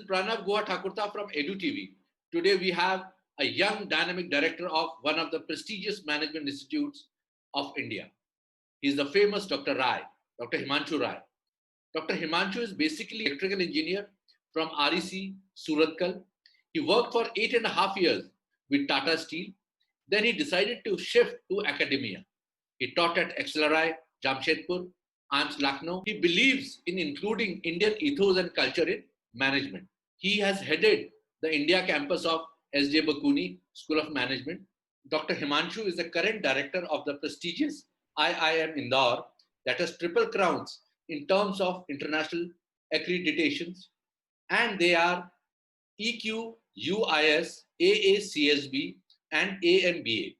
Pranav Goa Thakurta from EduTV. Today we have a young dynamic director of one of the prestigious management institutes of India. He is the famous Dr. Rai, Dr. Himanshu Rai. Dr. Himanshu is basically an electrical engineer from REC, Suratkal. He worked for 8.5 years with Tata Steel. Then he decided to shift to academia. He taught at XLRI, Jamshedpur, AIMS Lucknow. He believes in including Indian ethos and culture in management. He has headed the India campus of S.J. Bakuni School of Management. Dr. Himanshu is the current director of the prestigious IIM Indore that has triple crowns in terms of international accreditations, and they are EQ, UIS, AACSB, and AMBA.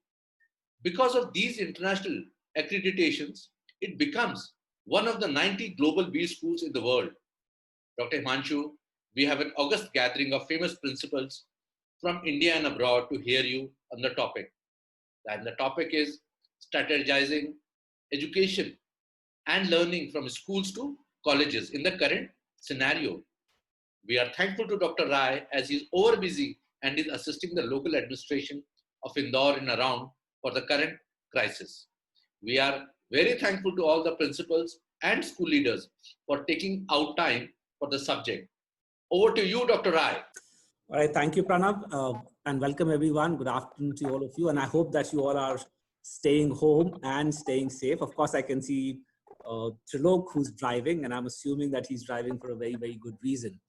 Because of these international accreditations, it becomes one of the 90 global B schools in the world. Dr. Himanshu, we have an august gathering of famous principals from India and abroad to hear you on the topic. And the topic is strategizing education and learning from schools to colleges in the current scenario. We are thankful to Dr. Rai as he is over busy and is assisting the local administration of Indore and around for the current crisis. We are very thankful to all the principals and school leaders for taking out time for the subject. Over to you, Dr. Rai. All right, thank you, Pranav, and welcome everyone. Good afternoon to all of you, and I hope that you all are staying home and staying safe. Of course, I can see Trilok who's driving, and I'm assuming that he's driving for a very, very good reason.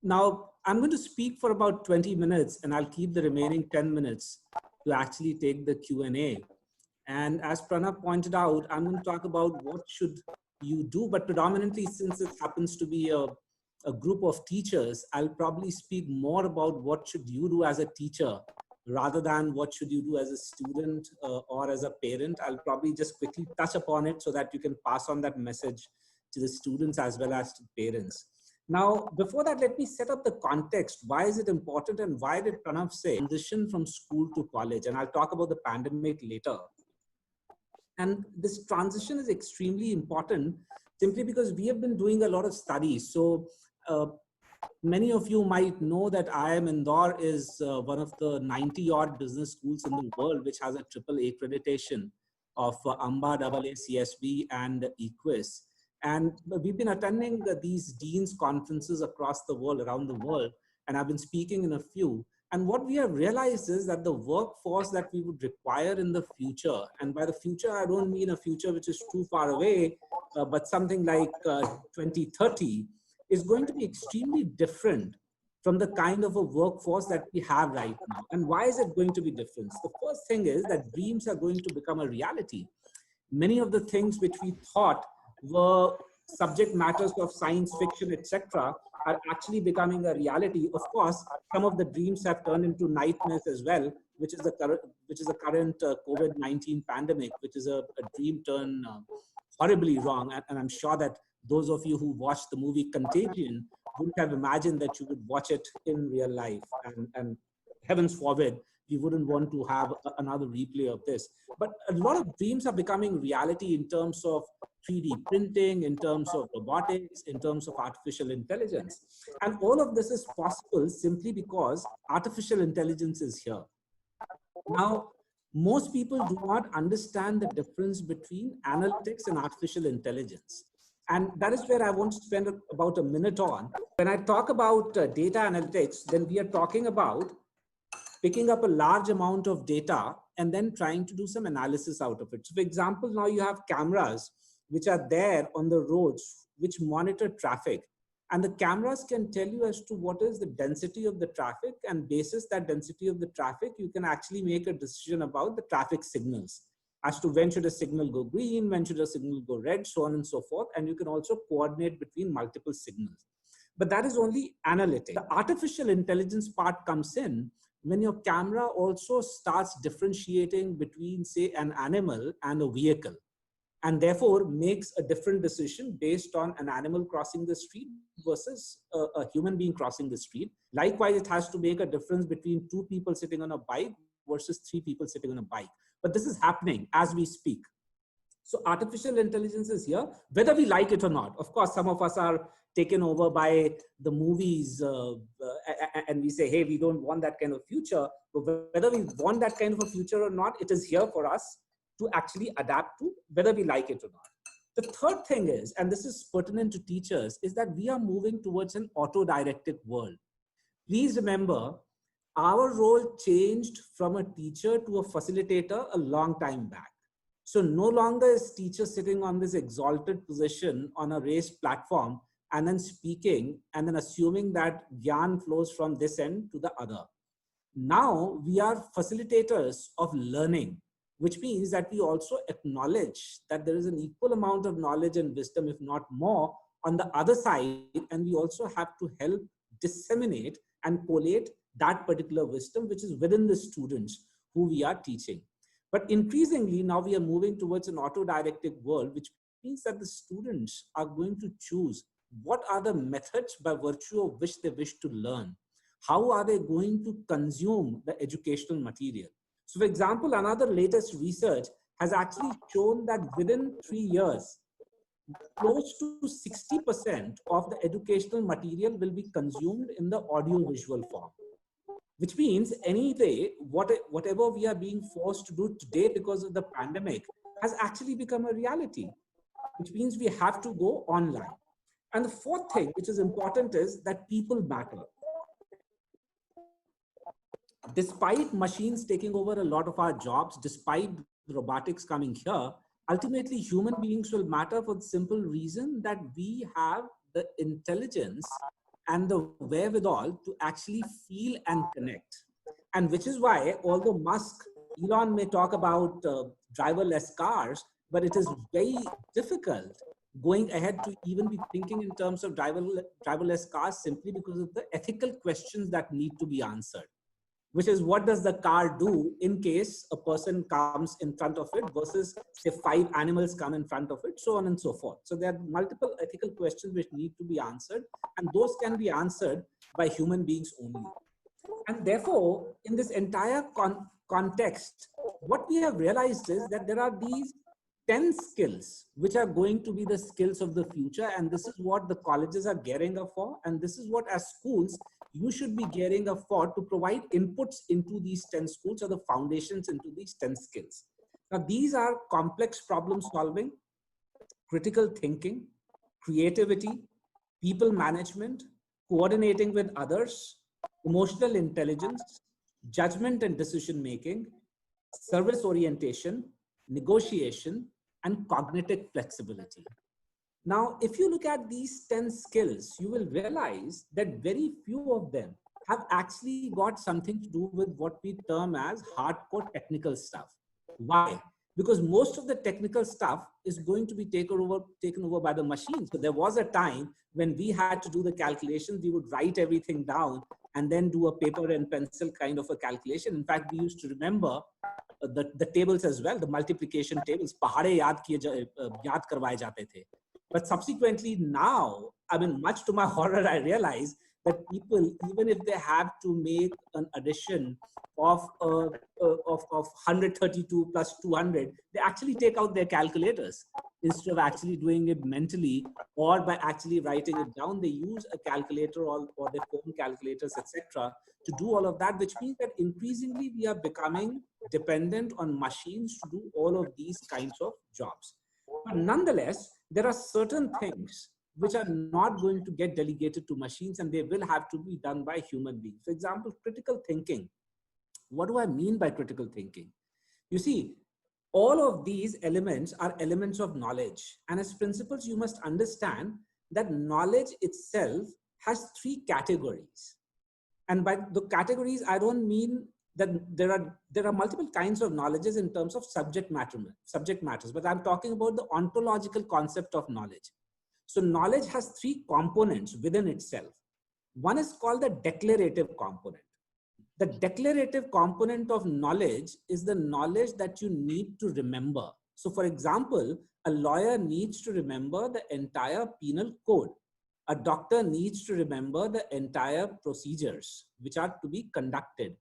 Now, I'm going to speak for about 20 minutes, and I'll keep the remaining 10 minutes to actually take the Q&A. And as Pranav pointed out, I'm going to talk about what should you do, but predominantly since it happens to be a group of teachers, I'll probably speak more about what should you do as a teacher rather than what should you do as a student or as a parent. I'll probably just quickly touch upon it so that you can pass on that message to the students as well as to parents. Now, before that, let me set up the context. Why is it important and why did Pranav say transition from school to college? And I'll talk about the pandemic later. And this transition is extremely important simply because we have been doing a lot of studies. So many of you might know that IIM Indore is one of the 90-odd business schools in the world, which has a AAA accreditation of AMBA, AA, CSB, and EQUIS. And we've been attending these deans conferences across the world, around the world, and I've been speaking in a few. And what we have realized is that the workforce that we would require in the future, and by the future, I don't mean a future which is too far away, but something like 2030, is going to be extremely different from the kind of a workforce that we have right now. And why is it going to be different? The first thing is that dreams are going to become a reality. Many of the things which we thought were subject matters of science fiction, etc., are actually becoming a reality. Of course, some of the dreams have turned into nightmares as well, which is the current COVID-19 pandemic, which is a dream turned horribly wrong. And I'm sure that those of you who watched the movie Contagion wouldn't have imagined that you would watch it in real life. And heavens forbid, we wouldn't want to have another replay of this. But a lot of dreams are becoming reality in terms of 3D printing, in terms of robotics, in terms of artificial intelligence. And all of this is possible simply because artificial intelligence is here. Now, most people do not understand the difference between analytics and artificial intelligence. And that is where I want to spend about a minute on. When I talk about data analytics, then we are talking about picking up a large amount of data and then trying to do some analysis out of it. So for example, now you have cameras which are there on the roads, which monitor traffic. And the cameras can tell you as to what is the density of the traffic, and basis that density of the traffic, you can actually make a decision about the traffic signals as to when should a signal go green, when should a signal go red, so on and so forth. And you can also coordinate between multiple signals. But that is only analytic. The artificial intelligence part comes in when your camera also starts differentiating between, say, an animal and a vehicle, and therefore makes a different decision based on an animal crossing the street versus a human being crossing the street. Likewise, it has to make a difference between 2 people sitting on a bike versus 3 people sitting on a bike. But this is happening as we speak. So artificial intelligence is here, whether we like it or not. Of course, some of us are taken over by the movies and we say, hey, we don't want that kind of future. But whether we want that kind of a future or not, it is here for us to actually adapt to, whether we like it or not. The third thing is, and this is pertinent to teachers, is that we are moving towards an auto-directed world. Please remember, our role changed from a teacher to a facilitator a long time back. So no longer is teacher sitting on this exalted position on a raised platform and then speaking and then assuming that gyan flows from this end to the other. Now we are facilitators of learning, which means that we also acknowledge that there is an equal amount of knowledge and wisdom, if not more, on the other side, and we also have to help disseminate and collate that particular wisdom which is within the students who we are teaching. But increasingly now we are moving towards an auto-directed world, which means that the students are going to choose what are the methods by virtue of which they wish to learn. How are they going to consume the educational material? So for example, another latest research has actually shown that within 3 years, close to 60% of the educational material will be consumed in the audio-visual form. Which means any day, whatever we are being forced to do today because of the pandemic has actually become a reality, which means we have to go online. And the fourth thing, which is important, is that people matter. Despite machines taking over a lot of our jobs, despite robotics coming here, ultimately human beings will matter for the simple reason that we have the intelligence and the wherewithal to actually feel and connect. And which is why, although Elon may talk about driverless cars, but it is very difficult going ahead to even be thinking in terms of driverless cars simply because of the ethical questions that need to be answered. Which is, what does the car do in case a person comes in front of it versus say 5 animals come in front of it, so on and so forth. So there are multiple ethical questions which need to be answered, and those can be answered by human beings only. And therefore, in this entire context, what we have realized is that there are these 10 skills which are going to be the skills of the future, and this is what the colleges are gearing up for, and this is what as schools you should be gearing up for, to provide inputs into these 10 schools or the foundations into these 10 skills. Now these are complex problem solving, critical thinking, creativity, people management, coordinating with others, emotional intelligence, judgment and decision making, service orientation, negotiation, and cognitive flexibility. Now, if you look at these 10 skills, you will realize that very few of them have actually got something to do with what we term as hardcore technical stuff. Why? Because most of the technical stuff is going to be taken over by the machine. So there was a time when we had to do the calculations, we would write everything down and then do a paper and pencil kind of a calculation. In fact, we used to remember the tables as well, the multiplication tables. पहाड़े याद करवाए जाते थे. But subsequently now, I mean, much to my horror, I realize that people, even if they have to make an addition of 132 plus 200, they actually take out their calculators instead of actually doing it mentally or by actually writing it down. They use a calculator or their phone calculators, etc., to do all of that, which means that increasingly we are becoming dependent on machines to do all of these kinds of jobs. But nonetheless, there are certain things which are not going to get delegated to machines, and they will have to be done by human beings. For example, critical thinking. What do I mean by critical thinking? You see, all of these elements are elements of knowledge. And as principals, you must understand that knowledge itself has 3 categories. And by the categories, I don't mean that there are multiple kinds of knowledges in terms of subject matters, but I'm talking about the ontological concept of knowledge. So knowledge has 3 components within itself. One is called the declarative component. The declarative component of knowledge is the knowledge that you need to remember. So for example, a lawyer needs to remember the entire penal code. A doctor needs to remember the entire procedures which are to be conducted.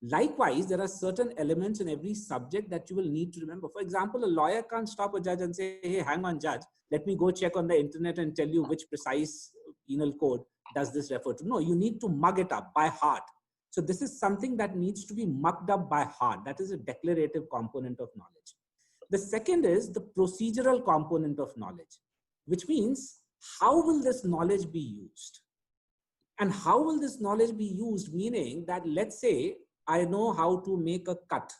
Likewise, there are certain elements in every subject that you will need to remember. For example, a lawyer can't stop a judge and say, hey, hang on, judge, let me go check on the internet and tell you which precise penal code does this refer to. No, you need to mug it up by heart. So this is something that needs to be mugged up by heart. That is a declarative component of knowledge. The second is the procedural component of knowledge, which means how will this knowledge be used? And how will this knowledge be used? Meaning that, let's say I know how to make a cut.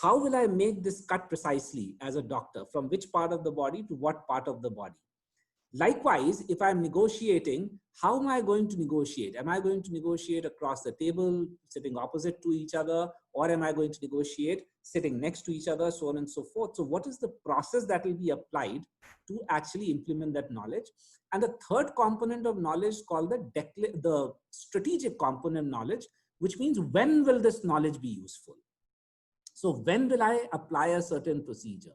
How will I make this cut precisely as a doctor? From which part of the body to what part of the body? Likewise, if I'm negotiating, how am I going to negotiate? Am I going to negotiate across the table, sitting opposite to each other? Or am I going to negotiate sitting next to each other, so on and so forth? So what is the process that will be applied to actually implement that knowledge? And the third component of knowledge is called the strategic component knowledge, which means when will this knowledge be useful? So when will I apply a certain procedure?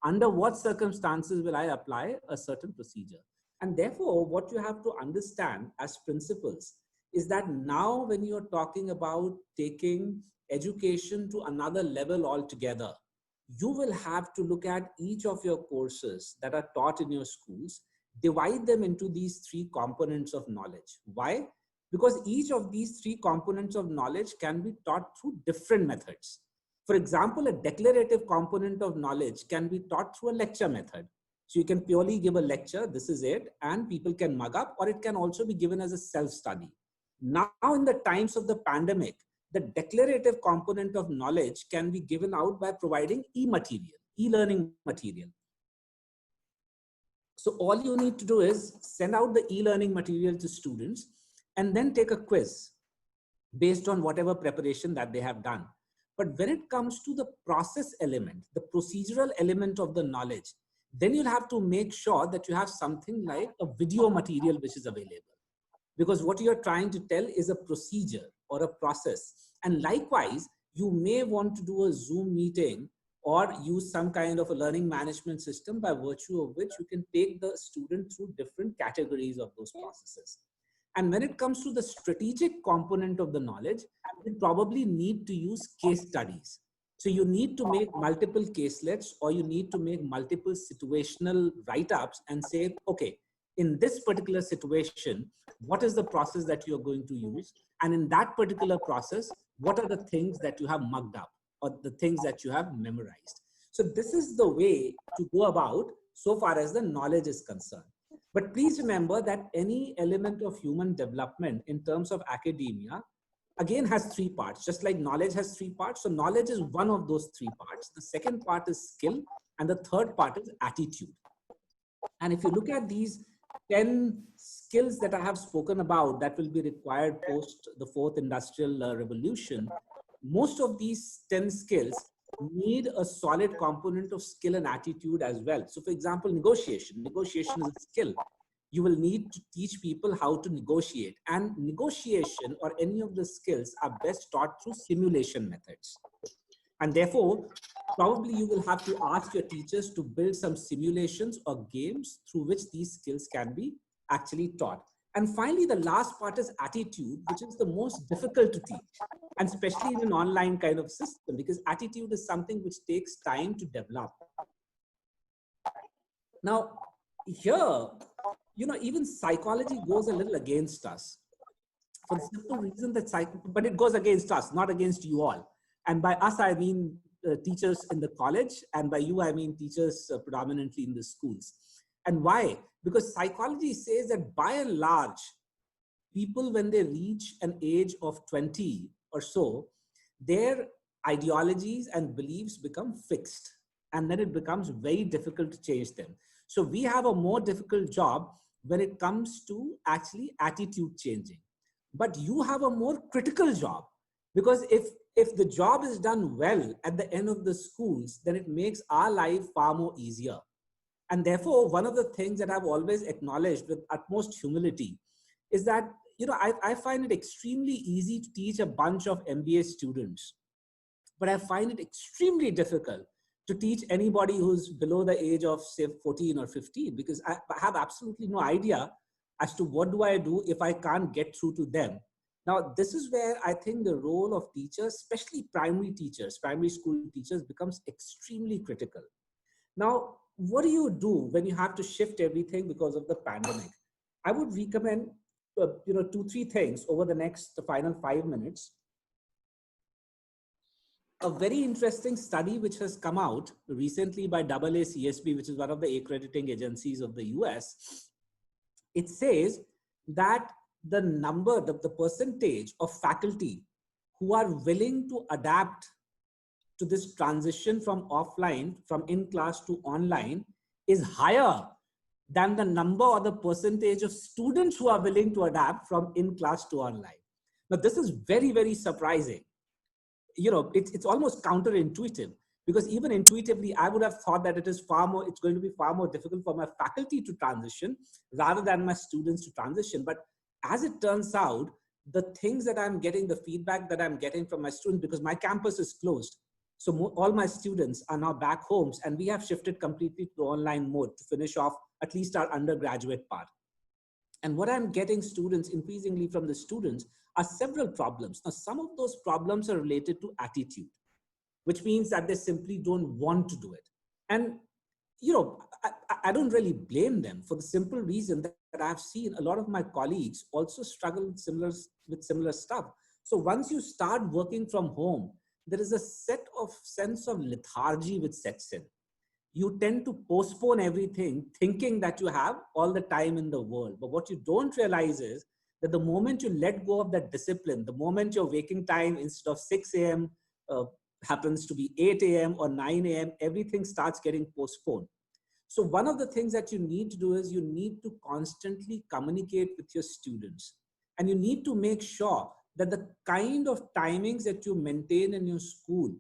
Under what circumstances will I apply a certain procedure? And therefore, what you have to understand as principles is that now when you're talking about taking education to another level altogether, you will have to look at each of your courses that are taught in your schools, divide them into these three components of knowledge. Why? Because each of these three components of knowledge can be taught through different methods. For example, a declarative component of knowledge can be taught through a lecture method. So you can purely give a lecture, this is it, and people can mug up, or it can also be given as a self-study. Now, in the times of the pandemic, the declarative component of knowledge can be given out by providing e-material, e-learning material. So all you need to do is send out the e-learning material to students and then take a quiz based on whatever preparation that they have done. But when it comes to the process element, the procedural element of the knowledge, then you'll have to make sure that you have something like a video material which is available. Because what you're trying to tell is a procedure or a process. And likewise, you may want to do a Zoom meeting or use some kind of a learning management system by virtue of which you can take the student through different categories of those processes. And when it comes to the strategic component of the knowledge, you probably need to use case studies. So you need to make multiple caselets, or you need to make multiple situational write-ups and say, okay, in this particular situation, what is the process that you're going to use? And in that particular process, what are the things that you have mugged up or the things that you have memorized? So this is the way to go about so far as the knowledge is concerned. But please remember that any element of human development in terms of academia, again, has three parts, just like knowledge has three parts. So knowledge is one of those three parts. The second part is skill, and the third part is attitude. And if you look at these 10 skills that I have spoken about that will be required post the fourth industrial revolution, most of these 10 skills need a solid component of skill and attitude as well. So for example, negotiation. Negotiation is a skill. You will need to teach people how to negotiate, and negotiation or any of the skills are best taught through simulation methods. And therefore, probably you will have to ask your teachers to build some simulations or games through which these skills can be actually taught. And finally, the last part is attitude, which is the most difficult to teach, and especially in an online kind of system, because attitude is something which takes time to develop. Now, here, even psychology goes a little against us for the simple reason that but it goes against us, not against you all. And by us, I mean teachers in the college, and by you, I mean teachers predominantly in the schools. And why? Because psychology says that by and large, people, when they reach an age of 20 or so, their ideologies and beliefs become fixed, and then it becomes very difficult to change them. So we have a more difficult job when it comes to actually attitude changing. But you have a more critical job, because if the job is done well at the end of the schools, then it makes our life far more easier. And therefore, one of the things that I've always acknowledged with utmost humility is that, I find it extremely easy to teach a bunch of MBA students, but I find it extremely difficult to teach anybody who's below the age of, say, 14 or 15, because I have absolutely no idea as to what do I do if I can't get through to them. Now, this is where I think the role of teachers, especially primary teachers, primary school teachers, becomes extremely critical. Now, what do you do when you have to shift everything because of the pandemic? I would recommend, 2, 3 things over the next the final 5 minutes. A very interesting study which has come out recently by AACSB, which is one of the accrediting agencies of the US. It says that the percentage of faculty who are willing to adapt to this transition from offline, from in class to online, is higher than the number or the percentage of students who are willing to adapt from in class to online. Now, this is very, very surprising. It's almost counterintuitive, because even intuitively, I would have thought that it's going to be far more difficult for my faculty to transition rather than my students to transition. But as it turns out, the things that I'm getting, the feedback that I'm getting from my students, because my campus is closed. So all my students are now back homes, and we have shifted completely to online mode to finish off at least our undergraduate part. And what I'm getting students increasingly from the students are several problems. Now, some of those problems are related to attitude, which means that they simply don't want to do it. And, I don't really blame them, for the simple reason that I've seen a lot of my colleagues also struggle with similar stuff. So once you start working from home, there is a sense of lethargy which sets in. You tend to postpone everything thinking that you have all the time in the world. But what you don't realize is that the moment you let go of that discipline, the moment your waking time instead of 6 a.m. Happens to be 8 a.m. or 9 a.m., everything starts getting postponed. So one of the things that you need to do is you need to constantly communicate with your students. And you need to make sure that the kind of timings that you maintain in your school,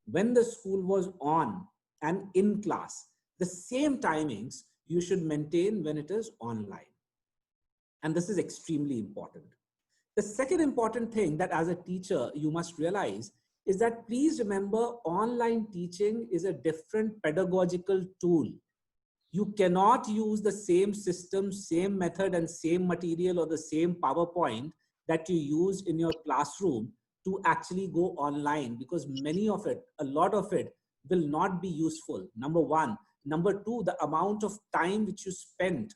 when the school was on and in class, the same timings you should maintain when it is online. And this is extremely important. The second important thing that as a teacher you must realize is that please remember, online teaching is a different pedagogical tool. You cannot use the same system, same method, and same material or the same PowerPoint that you use in your classroom to actually go online, because a lot of it will not be useful, number one. Number two, the amount of time which you spend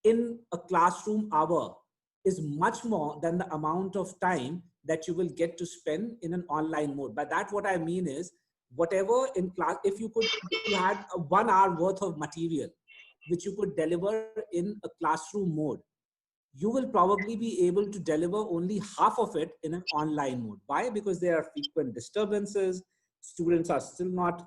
in a classroom hour is much more than the amount of time that you will get to spend in an online mode. By that, what I mean is, whatever in class, if you had a 1 hour worth of material which you could deliver in a classroom mode, you will probably be able to deliver only half of it in an online mode. Why? Because there are frequent disturbances. Students are still not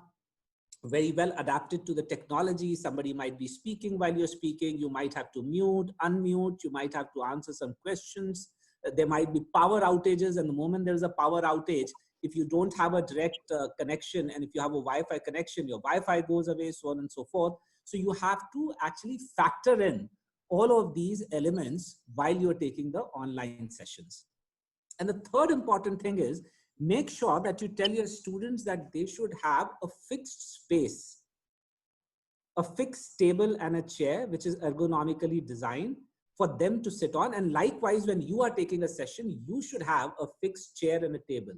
very well adapted to the technology. Somebody might be speaking while you're speaking. You might have to mute, unmute. You might have to answer some questions. There might be power outages. And the moment there's a power outage, if you don't have a direct connection, and if you have a Wi-Fi connection, your Wi-Fi goes away, so on and so forth. So you have to actually factor in all of these elements while you're taking the online sessions. And the third important thing is, make sure that you tell your students that they should have a fixed space, a fixed table and a chair, which is ergonomically designed for them to sit on. And likewise, when you are taking a session, you should have a fixed chair and a table.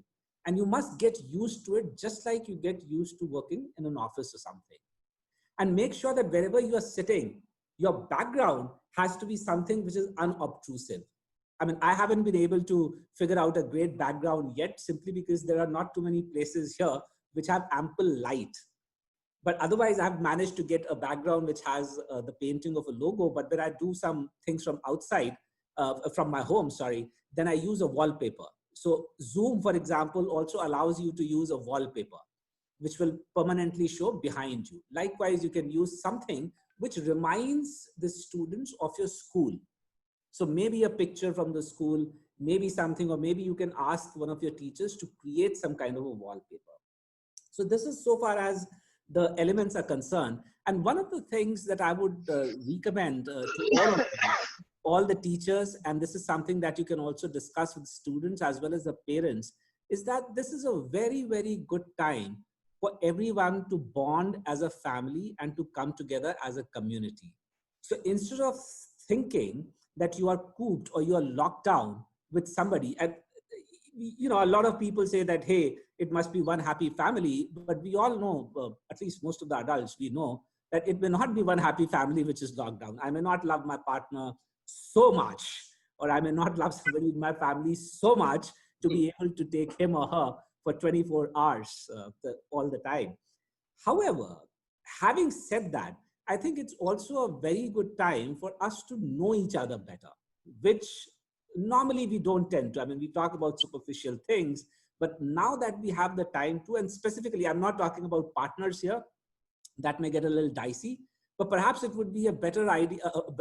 And you must get used to it, just like you get used to working in an office or something. And make sure that wherever you are sitting, your background has to be something which is unobtrusive. I mean, I haven't been able to figure out a great background yet, simply because there are not too many places here which have ample light. But otherwise, I've managed to get a background which has the painting of a logo. But when I do some things from outside, from my home, then I use a wallpaper. So Zoom, for example, also allows you to use a wallpaper, which will permanently show behind you. Likewise, you can use something which reminds the students of your school. So maybe a picture from the school, maybe something, or maybe you can ask one of your teachers to create some kind of a wallpaper. So this is so far as the elements are concerned. And one of the things that I would recommend to all the teachers, and this is something that you can also discuss with students as well as the parents, is that this is a very, very good time for everyone to bond as a family and to come together as a community. So instead of thinking that you are cooped or you are locked down with somebody. And a lot of people say that, hey, it must be one happy family, but we all know, at least most of the adults, we know that it may not be one happy family which is locked down. I may not love my partner so much, or I may not love somebody in my family so much to be able to take him or her for 24 hours all the time. However, having said that, I think it's also a very good time for us to know each other better, which normally we don't tend to. I mean, we talk about superficial things, but now that we have the time to, and specifically, I'm not talking about partners here, that may get a little dicey, but perhaps it would be a better idea,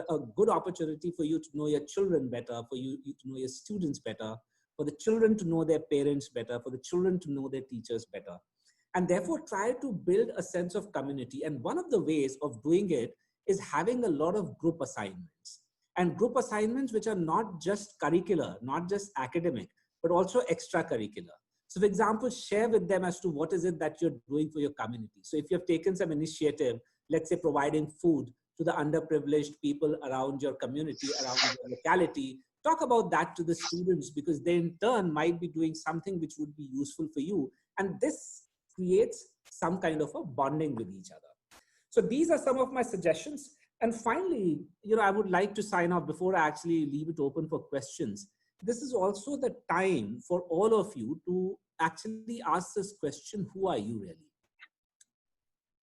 a good opportunity for you to know your children better, for you to know your students better, for the children to know their parents better, for the children to know their teachers better. And therefore try to build a sense of community. And one of the ways of doing it is having a lot of group assignments, and group assignments which are not just curricular, not just academic, but also extracurricular. So for example, share with them as to what is it that you're doing for your community. So if you've taken some initiative, let's say providing food to the underprivileged people around your community, around your locality, talk about that to the students, because they in turn might be doing something which would be useful for you. And this creates some kind of a bonding with each other. So these are some of my suggestions. And finally, I would like to sign off before I actually leave it open for questions. This is also the time for all of you to actually ask this question: who are you really?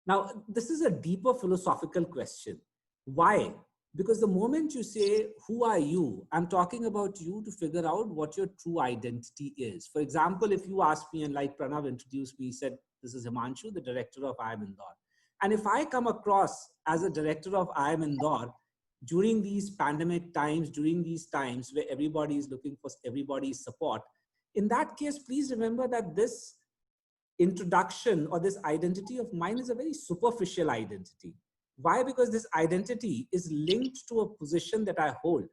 Now, this is a deeper philosophical question. Why? Because the moment you say, who are you? I'm talking about you to figure out what your true identity is. For example, if you ask me, and like Pranav introduced me, he said, this is Himanshu, the director of IIM Indore. And if I come across as a director of IIM Indore during these pandemic times, during these times where everybody is looking for everybody's support, in that case, please remember that this introduction or this identity of mine is a very superficial identity. Why? Because this identity is linked to a position that I hold.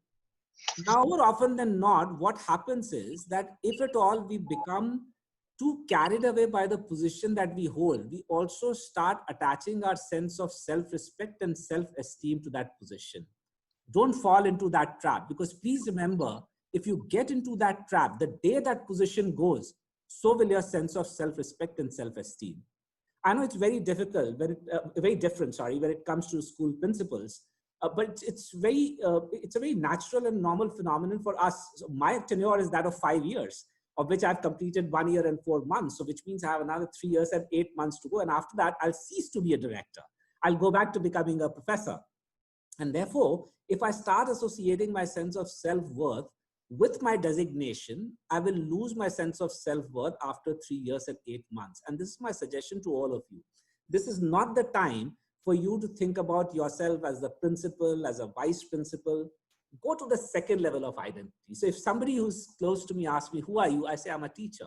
Now, more often than not, what happens is that if at all we become too carried away by the position that we hold, we also start attaching our sense of self-respect and self-esteem to that position. Don't fall into that trap, because please remember, if you get into that trap, the day that position goes, so will your sense of self-respect and self-esteem. I know it's very difficult, very different, when it comes to school principals, but it's a very natural and normal phenomenon for us. So my tenure is that of 5 years, of which I've completed 1 year and 4 months. So which means I have another 3 years and 8 months to go. And after that, I'll cease to be a director. I'll go back to becoming a professor. And therefore, if I start associating my sense of self-worth with my designation, I will lose my sense of self-worth after 3 years and 8 months. And this is my suggestion to all of you. This is not the time for you to think about yourself as the principal, as a vice principal. Go to the second level of identity. So if somebody who's close to me asks me, who are you? I say, I'm a teacher,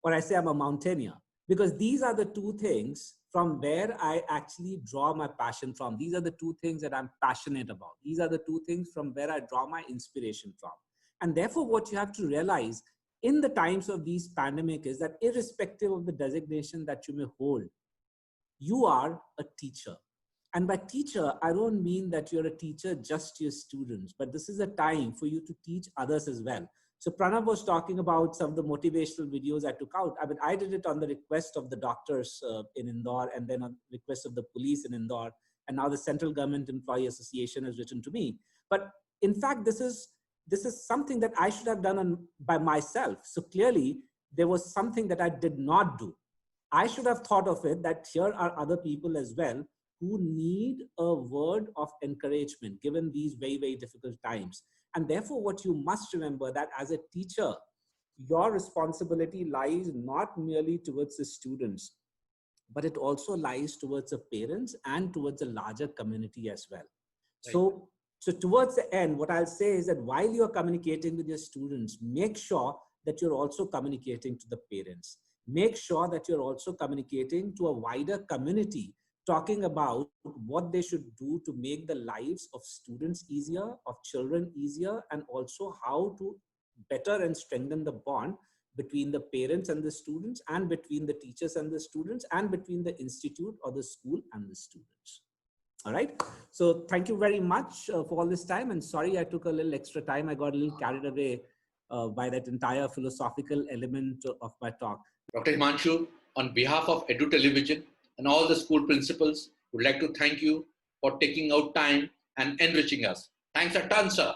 or I say, I'm a mountaineer, because these are the two things from where I actually draw my passion from. These are the two things that I'm passionate about. These are the two things from where I draw my inspiration from. And therefore, what you have to realize in the times of these pandemic is that irrespective of the designation that you may hold, you are a teacher. And by teacher, I don't mean that you're a teacher just to your students, but this is a time for you to teach others as well. So Pranav was talking about some of the motivational videos I took out. I mean, I did it on the request of the doctors in Indore, and then on the request of the police in Indore. And now the Central Government Employee Association has written to me. But in fact, this is something that I should have done by myself. So clearly, there was something that I did not do. I should have thought of it that here are other people as well who need a word of encouragement given these very, very difficult times. And therefore, what you must remember that as a teacher, your responsibility lies not merely towards the students, but it also lies towards the parents and towards the larger community as well. Right. So towards the end, what I'll say is that while you're communicating with your students, make sure that you're also communicating to the parents. Make sure that you're also communicating to a wider community, talking about what they should do to make the lives of students easier, of children easier, and also how to better and strengthen the bond between the parents and the students, and between the teachers and the students, and between the institute or the school and the students. All right. So thank you very much for all this time. And sorry, I took a little extra time. I got a little carried away by that entire philosophical element of my talk. Dr. Himanshu, on behalf of EduTelevision and all the school principals, would like to thank you for taking out time and enriching us. Thanks a ton, sir.